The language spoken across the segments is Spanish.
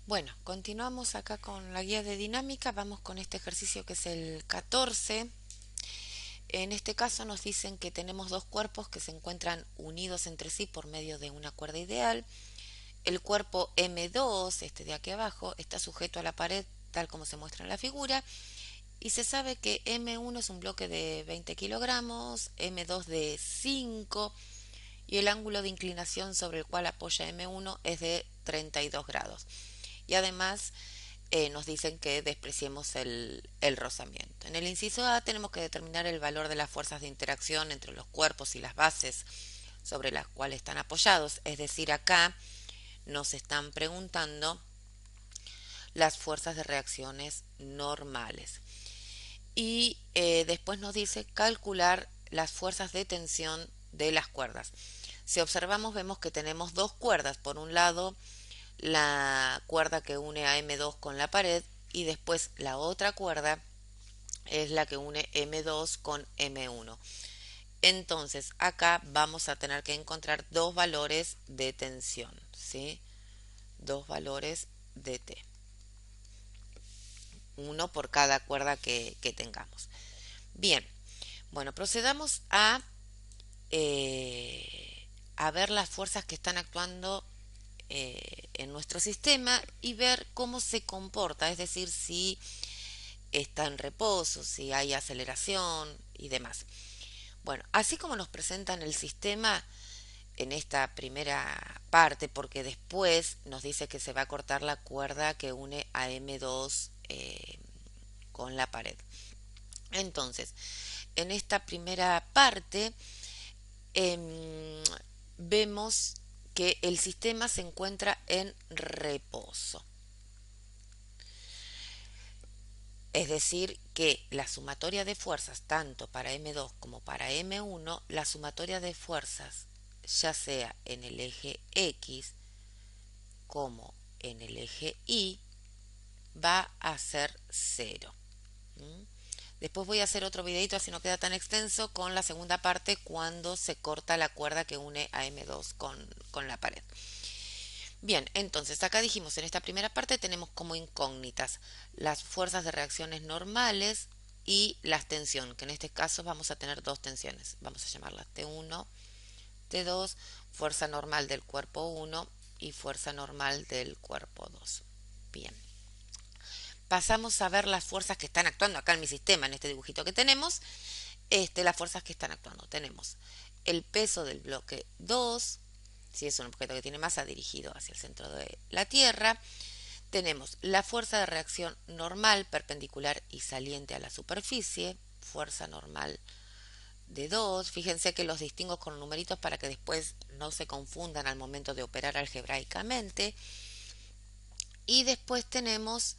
Bueno, continuamos acá con la guía de dinámica. Vamos con este ejercicio que es el 14. En este caso nos dicen que tenemos dos cuerpos que se encuentran unidos entre sí por medio de una cuerda ideal. El cuerpo M2, este de aquí abajo, está sujeto a la pared tal como se muestra en la figura. Y se sabe que M1 es un bloque de 20 kilogramos, M2 de 5 y el ángulo de inclinación sobre el cual apoya M1 es de 32 grados. Y además nos dicen que despreciemos el rozamiento. En el inciso A tenemos que determinar el valor de las fuerzas de interacción entre los cuerpos y las bases sobre las cuales están apoyados. Es decir, acá nos están preguntando las fuerzas de reacciones normales. Y después nos dice calcular las fuerzas de tensión de las cuerdas. Si observamos vemos que tenemos dos cuerdas. Por un lado la cuerda que une a M2 con la pared y después la otra cuerda es la que une M2 con M1. Entonces acá vamos a tener que encontrar dos valores de tensión, ¿sí? Dos valores de T, uno por cada cuerda que tengamos. Bien, bueno, procedamos a ver las fuerzas que están actuando en nuestro sistema y ver cómo se comporta, es decir, si está en reposo, si hay aceleración y demás. Bueno, así como nos presentan el sistema en esta primera parte, porque después nos dice que se va a cortar la cuerda que une a M2 con la pared. Entonces, en esta primera parte eh, vemos que el sistema se encuentra en reposo. Es decir, que la sumatoria de fuerzas, tanto para M2 como para M1, la sumatoria de fuerzas, ya sea en el eje X como en el eje Y, va a ser cero. ¿Mm? Después voy a hacer otro videito, así no queda tan extenso, con la segunda parte cuando se corta la cuerda que une a M2 con la pared. Bien, entonces acá dijimos en esta primera parte tenemos como incógnitas las fuerzas de reacciones normales y las tensión, que en este caso vamos a tener dos tensiones. Vamos a llamarlas T1, T2, fuerza normal del cuerpo 1 y fuerza normal del cuerpo 2. Bien, pasamos a ver las fuerzas que están actuando acá en mi sistema, en este dibujito que tenemos. Las fuerzas que están actuando. Tenemos el peso del bloque 2, si es un objeto que tiene masa dirigido hacia el centro de la Tierra. Tenemos la fuerza de reacción normal, perpendicular y saliente a la superficie, fuerza normal de 2. Fíjense que los distingo con numeritos para que después no se confundan al momento de operar algebraicamente. Y después tenemos,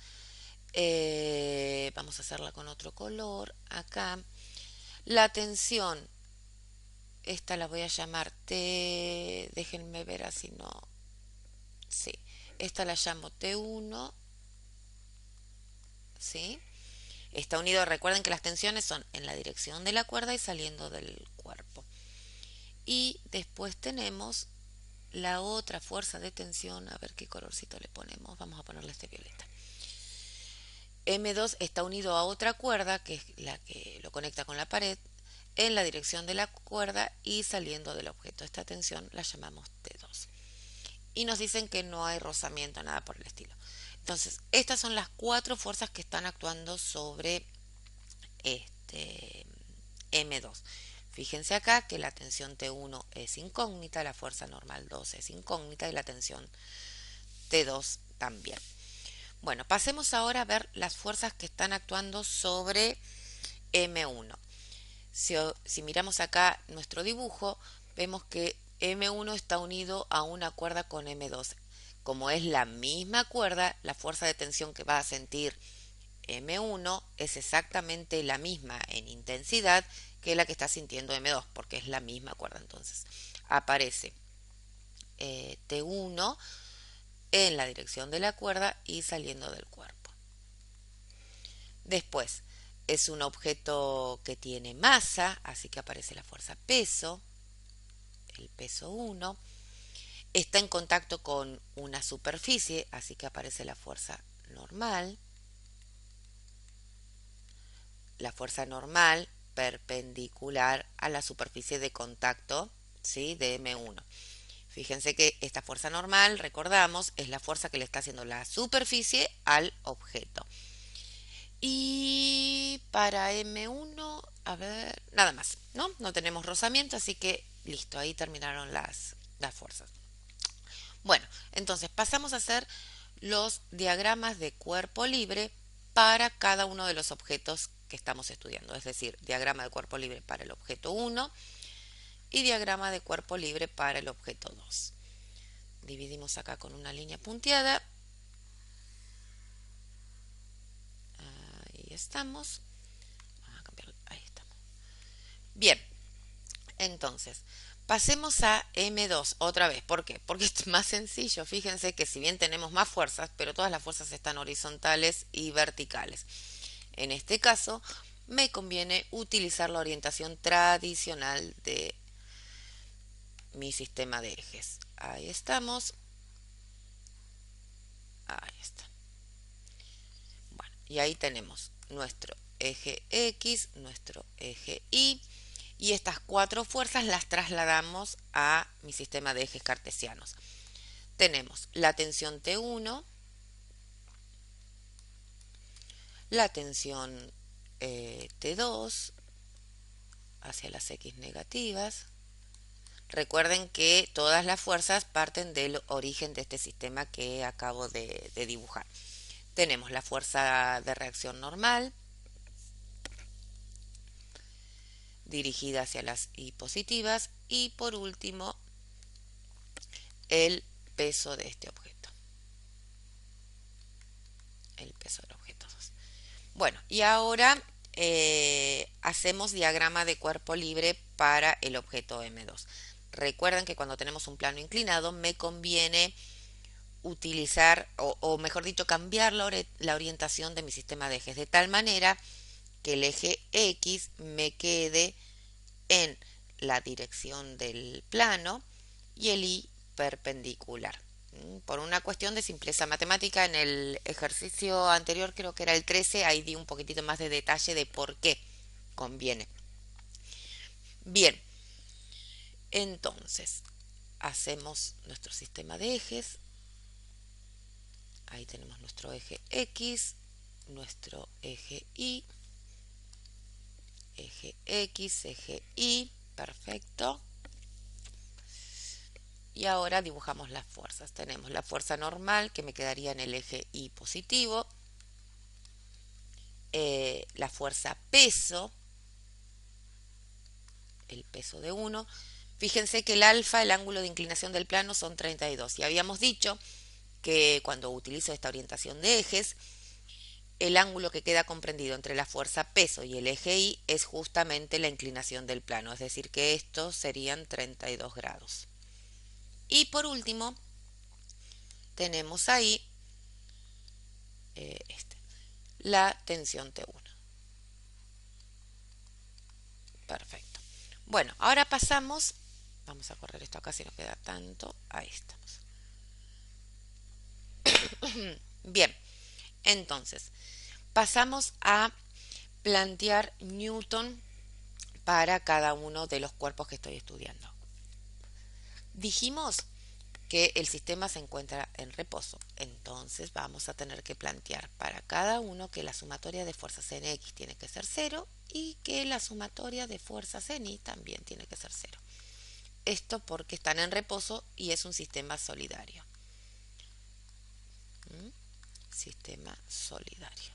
vamos a hacerla con otro color, acá, la tensión. Esta la voy a llamar T, déjenme ver así no, sí, esta la llamo T1, ¿sí? Está unido, recuerden que las tensiones son en la dirección de la cuerda y saliendo del cuerpo. Y después tenemos la otra fuerza de tensión, a ver qué colorcito le ponemos, vamos a ponerle este violeta. M2 está unido a otra cuerda, que es la que lo conecta con la pared, en la dirección de la cuerda y saliendo del objeto. Esta tensión la llamamos T2. Y nos dicen que no hay rozamiento, nada por el estilo. Entonces, estas son las cuatro fuerzas que están actuando sobre este M2. Fíjense acá que la tensión T1 es incógnita, la fuerza normal 2 es incógnita y la tensión T2 también. Bueno, pasemos ahora a ver las fuerzas que están actuando sobre M1. Si miramos acá nuestro dibujo, vemos que M1 está unido a una cuerda con M2. Como es la misma cuerda, la fuerza de tensión que va a sentir M1 es exactamente la misma en intensidad que la que está sintiendo M2, porque es la misma cuerda. Entonces, aparece T1 en la dirección de la cuerda y saliendo del cuerpo. Después, es un objeto que tiene masa, así que aparece la fuerza peso, el peso 1. está en contacto con una superficie, así que aparece la fuerza normal. La fuerza normal perpendicular a la superficie de contacto, ¿sí? De M1. Fíjense que esta fuerza normal, recordamos, es la fuerza que le está haciendo la superficie al objeto. Y para M1, a ver, nada más, ¿no? No tenemos rozamiento, así que listo, ahí terminaron las fuerzas. Bueno, entonces pasamos a hacer los diagramas de cuerpo libre para cada uno de los objetos que estamos estudiando, es decir, diagrama de cuerpo libre para el objeto 1 y diagrama de cuerpo libre para el objeto 2. Dividimos acá con una línea punteada. Ahí estamos. Vamos a cambiar. Ahí estamos. Bien, entonces, pasemos a M2 otra vez. ¿Por qué? Porque es más sencillo. Fíjense que si bien tenemos más fuerzas, pero todas las fuerzas están horizontales y verticales. En este caso, me conviene utilizar la orientación tradicional de mi sistema de ejes. Ahí estamos. Ahí está. Bueno, y ahí tenemos nuestro eje X, nuestro eje Y, y estas cuatro fuerzas las trasladamos a mi sistema de ejes cartesianos. Tenemos la tensión T1, la tensión T2 hacia las X negativas. Recuerden que todas las fuerzas parten del origen de este sistema que acabo de dibujar. Tenemos la fuerza de reacción normal, dirigida hacia las Y positivas, y por último el peso de este objeto, el peso del objeto 2. Bueno, y ahora hacemos diagrama de cuerpo libre para el objeto M2. Recuerden que cuando tenemos un plano inclinado me conviene utilizar, o mejor dicho, cambiar la orientación de mi sistema de ejes de tal manera que el eje X me quede en la dirección del plano y el Y perpendicular. Por una cuestión de simpleza matemática, en el ejercicio anterior, creo que era el 13, ahí di un poquitito más de detalle de por qué conviene. Bien, entonces hacemos nuestro sistema de ejes. Ahí tenemos nuestro eje X, nuestro eje Y, eje X, eje Y, perfecto. Y ahora dibujamos las fuerzas. Tenemos la fuerza normal que me quedaría en el eje Y positivo, la fuerza peso, el peso de 1. Fíjense que el alfa, el ángulo de inclinación del plano, son 32. Y habíamos dicho que cuando utilizo esta orientación de ejes, el ángulo que queda comprendido entre la fuerza peso y el eje Y es justamente la inclinación del plano, es decir, que estos serían 32 grados. Y por último, tenemos ahí la tensión T1. Perfecto. Bueno, ahora pasamos, vamos a correr esto acá si no queda tanto, ahí estamos. Bien, entonces, pasamos a plantear Newton para cada uno de los cuerpos que estoy estudiando. Dijimos que el sistema se encuentra en reposo, entonces vamos a tener que plantear para cada uno que la sumatoria de fuerzas en X tiene que ser 0 y que la sumatoria de fuerzas en Y también tiene que ser 0. Esto porque están en reposo y es un sistema solidario. Sistema solidario.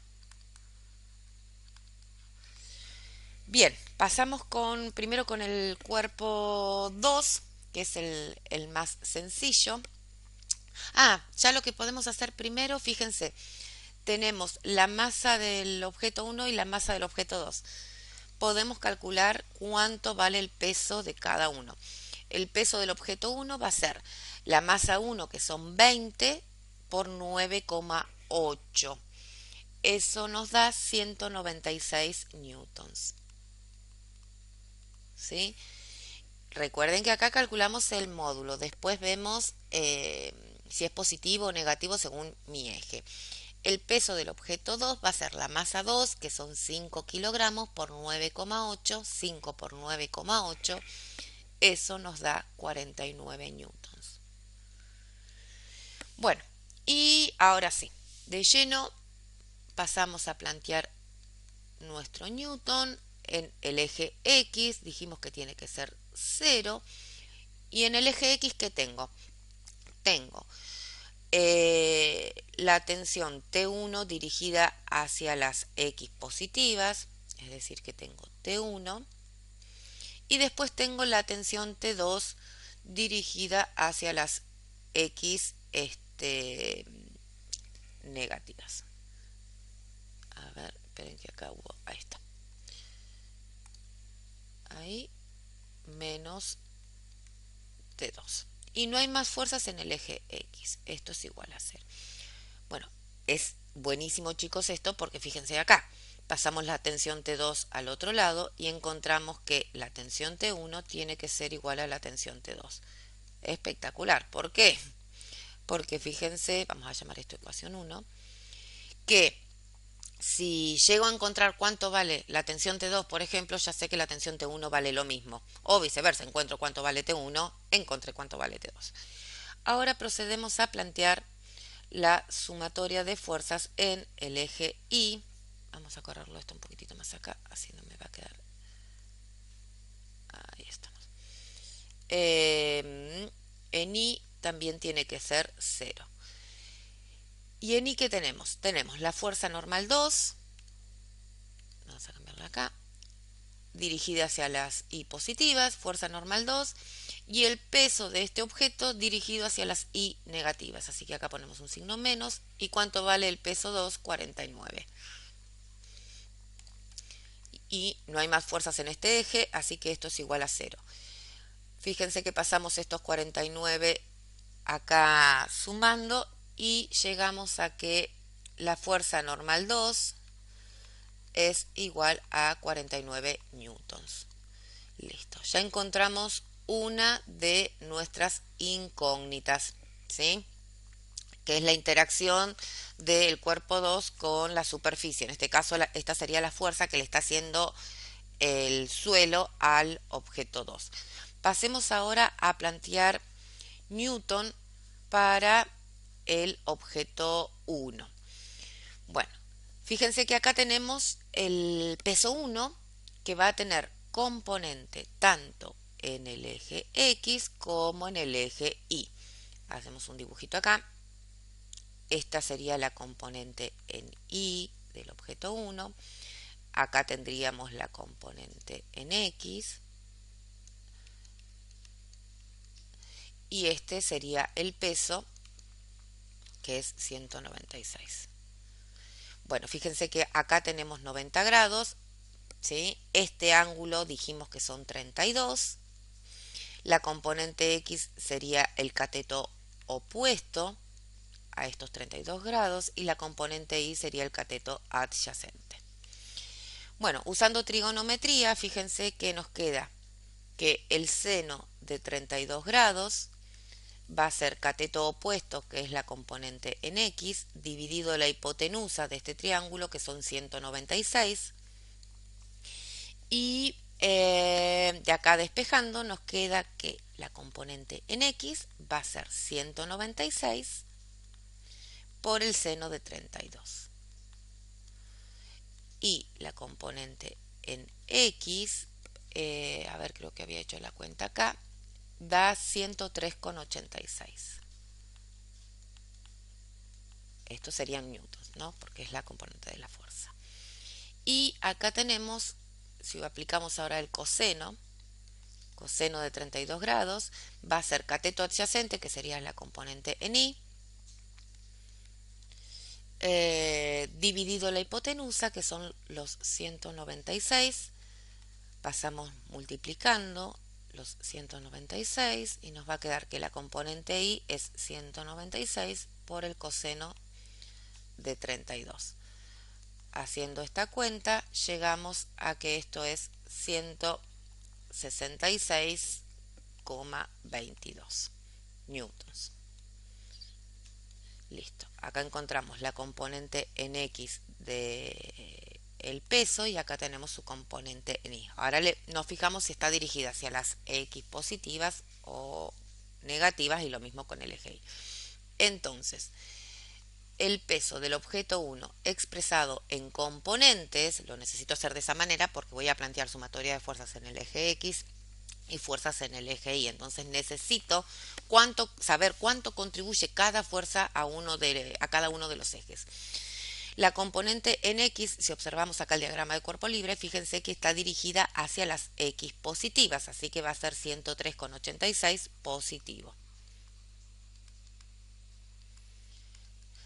Bien, pasamos primero con el cuerpo 2, que es el más sencillo. Ya lo que podemos hacer primero, fíjense, tenemos la masa del objeto 1 y la masa del objeto 2. Podemos calcular cuánto vale el peso de cada uno. El peso del objeto 1 va a ser la masa 1, que son 20, por 9,8. Eso nos da 196 newtons. ¿Sí? Recuerden que acá calculamos el módulo, después vemos si es positivo o negativo según mi eje. El peso del objeto 2 va a ser la masa 2, que son 5 kilogramos por 9,8, 5 por 9,8, eso nos da 49 newtons. Bueno, y ahora sí, de lleno pasamos a plantear nuestro newton en el eje X, dijimos que tiene que ser 0, y en el eje X, ¿qué tengo? Tengo la tensión T1 dirigida hacia las X positivas, es decir que tengo T1, y después tengo la tensión T2 dirigida hacia las X negativas. A ver, esperen que acá hubo, ahí está. Ahí, menos T2. Y no hay más fuerzas en el eje X. Esto es igual a 0. Bueno, es buenísimo, chicos, esto porque fíjense acá. Pasamos la tensión T2 al otro lado y encontramos que la tensión T1 tiene que ser igual a la tensión T2. Espectacular. ¿Por qué? Porque fíjense, vamos a llamar esto ecuación 1, que si llego a encontrar cuánto vale la tensión T2, por ejemplo, ya sé que la tensión T1 vale lo mismo. O viceversa, encuentro cuánto vale T1, encontré cuánto vale T2. Ahora procedemos a plantear la sumatoria de fuerzas en el eje Y. Vamos a correrlo esto un poquitito más acá, así no me va a quedar. Ahí estamos. En Y también tiene que ser 0. ¿Y en Y qué tenemos? Tenemos la fuerza normal 2, vamos a cambiarla acá, dirigida hacia las Y positivas, fuerza normal 2, y el peso de este objeto dirigido hacia las Y negativas. Así que acá ponemos un signo menos. ¿Y cuánto vale el peso 2? 49. Y no hay más fuerzas en este eje, así que esto es igual a 0. Fíjense que pasamos estos 49 acá sumando y llegamos a que la fuerza normal 2 es igual a 49 newtons. Listo, ya encontramos una de nuestras incógnitas, ¿sí? Que es la interacción del cuerpo 2 con la superficie. En este caso, esta sería la fuerza que le está haciendo el suelo al objeto 2. Pasemos ahora a plantear Newton para el objeto 1. Bueno, fíjense que acá tenemos el peso 1 que va a tener componente tanto en el eje X como en el eje Y. Hacemos un dibujito acá. Esta sería la componente en Y del objeto 1. Acá tendríamos la componente en X. Y este sería el peso, que es 196. Bueno, fíjense que acá tenemos 90 grados, ¿sí? Este ángulo dijimos que son 32. La componente X sería el cateto opuesto a estos 32 grados y la componente Y sería el cateto adyacente. Bueno, usando trigonometría, fíjense que nos queda que el seno de 32 grados va a ser cateto opuesto, que es la componente en X, dividido la hipotenusa de este triángulo, que son 196. Y de acá despejando nos queda que la componente en X va a ser 196 por el seno de 32. Y la componente en X, a ver, creo que había hecho la cuenta acá, da 103,86. Esto serían newtons, ¿no? Porque es la componente de la fuerza. Y acá tenemos, si aplicamos ahora el coseno de 32 grados, va a ser cateto adyacente, que sería la componente en Y, dividido la hipotenusa, que son los 196. Pasamos multiplicando los 196 y nos va a quedar que la componente Y es 196 por el coseno de 32. Haciendo esta cuenta, llegamos a que esto es 166 103,22 newtons. Listo. Acá encontramos la componente en X de el peso y acá tenemos su componente en Y. Ahora nos fijamos si está dirigida hacia las X positivas o negativas y lo mismo con el eje Y. Entonces, el peso del objeto 1 expresado en componentes, lo necesito hacer de esa manera porque voy a plantear sumatoria de fuerzas en el eje X y fuerzas en el eje Y. Entonces necesito saber cuánto contribuye cada fuerza a cada uno de los ejes. La componente en X, si observamos acá el diagrama de cuerpo libre, fíjense que está dirigida hacia las X positivas, así que va a ser 103,86 positivo.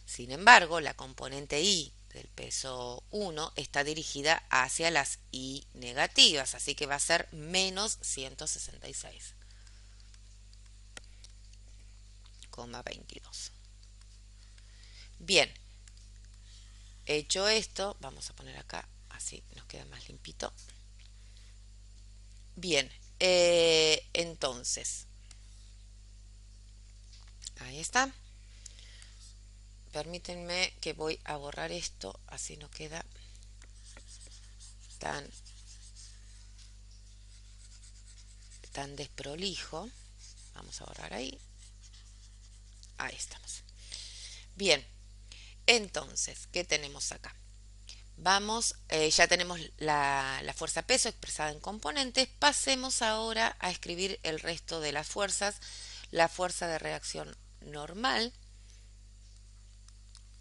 Sin embargo, la componente Y del peso 1 está dirigida hacia las Y negativas, así que va a ser menos 166,22. Bien, hecho esto, vamos a poner acá, así nos queda más limpito. Bien, entonces, ahí está. Permítanme que voy a borrar esto, así no queda tan desprolijo. Vamos a borrar ahí. Ahí estamos. Bien, entonces, ¿qué tenemos acá? Ya tenemos la fuerza peso expresada en componentes. Pasemos ahora a escribir el resto de las fuerzas. La fuerza de reacción normal,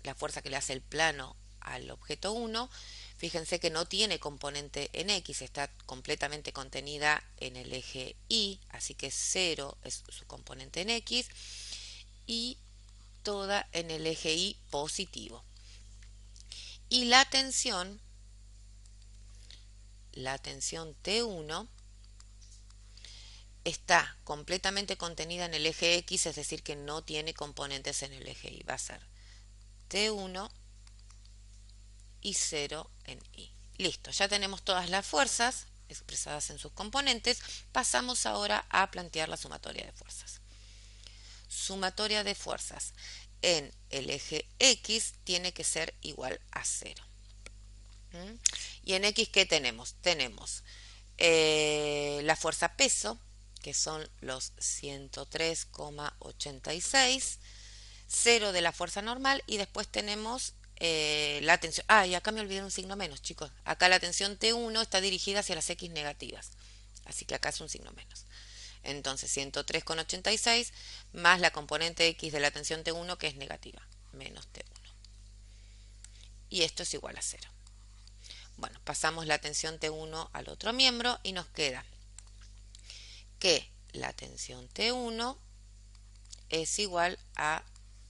la fuerza que le hace el plano al objeto 1. Fíjense que no tiene componente en X, está completamente contenida en el eje Y, así que 0 es su componente en X y toda en el eje Y positivo. Y la tensión T1 está completamente contenida en el eje X, es decir, que no tiene componentes en el eje Y. Va a ser T1 y 0 en Y. Listo, ya tenemos todas las fuerzas expresadas en sus componentes. Pasamos ahora a plantear la sumatoria de fuerzas. Sumatoria de fuerzas en el eje X tiene que ser igual a 0. Y en X, ¿qué tenemos? Tenemos la fuerza peso, que son los 103,86, 0 de la fuerza normal y después tenemos la tensión. Ah, y acá me olvidé un signo menos, chicos. Acá la tensión T1 está dirigida hacia las X negativas, así que acá es un signo menos. Entonces 103,86 más la componente X de la tensión T1 que es negativa, menos T1. Y esto es igual a 0. Bueno, pasamos la tensión T1 al otro miembro y nos queda que la tensión T1 es igual a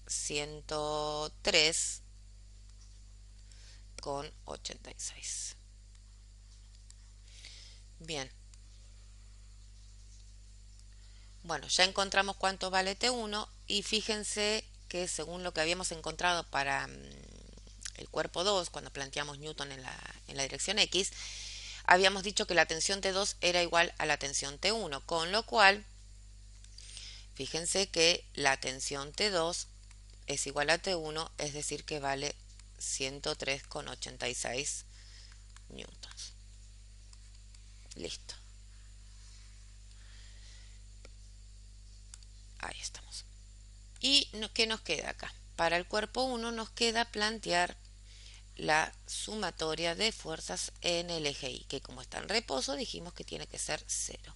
103,86. Bien. Bueno, ya encontramos cuánto vale T1 y fíjense que según lo que habíamos encontrado para el cuerpo 2, cuando planteamos Newton en la dirección X, habíamos dicho que la tensión T2 era igual a la tensión T1, con lo cual, fíjense que la tensión T2 es igual a T1, es decir que vale 103,86 newtons. Listo. Ahí estamos. ¿Y qué nos queda acá? Para el cuerpo 1 nos queda plantear la sumatoria de fuerzas en el eje Y, que como está en reposo dijimos que tiene que ser 0.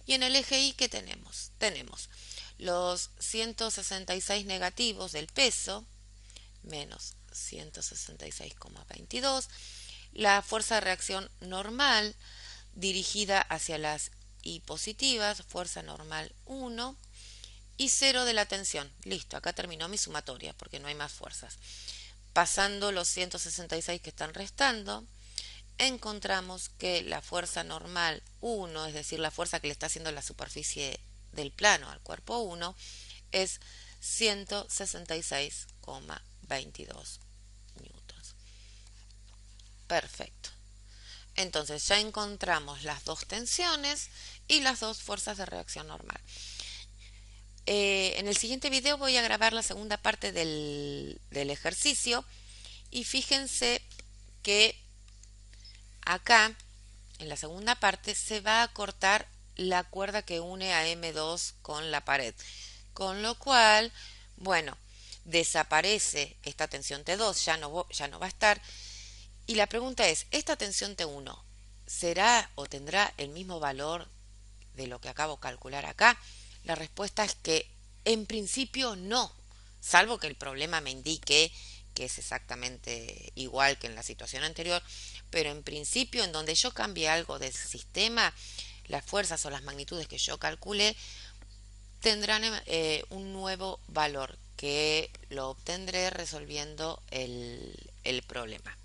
Y en el eje Y, ¿qué tenemos? Tenemos los 166 negativos del peso, menos 166,22, la fuerza de reacción normal dirigida hacia las Y positivas, fuerza normal 1, y 0 de la tensión. Listo, acá terminó mi sumatoria porque no hay más fuerzas. Pasando los 166 que están restando, encontramos que la fuerza normal 1, es decir, la fuerza que le está haciendo la superficie del plano al cuerpo 1, es 166,22 newtons. Perfecto. Entonces ya encontramos las dos tensiones y las dos fuerzas de reacción normal. En el siguiente video voy a grabar la segunda parte del ejercicio y fíjense que acá en la segunda parte se va a cortar la cuerda que une a M2 con la pared, con lo cual, bueno, desaparece esta tensión T2, ya no va a estar. Y la pregunta es, ¿esta tensión T1 será o tendrá el mismo valor de lo que acabo de calcular acá? La respuesta es que en principio no, salvo que el problema me indique que es exactamente igual que en la situación anterior, pero en principio en donde yo cambie algo del sistema, las fuerzas o las magnitudes que yo calcule tendrán un nuevo valor que lo obtendré resolviendo el problema.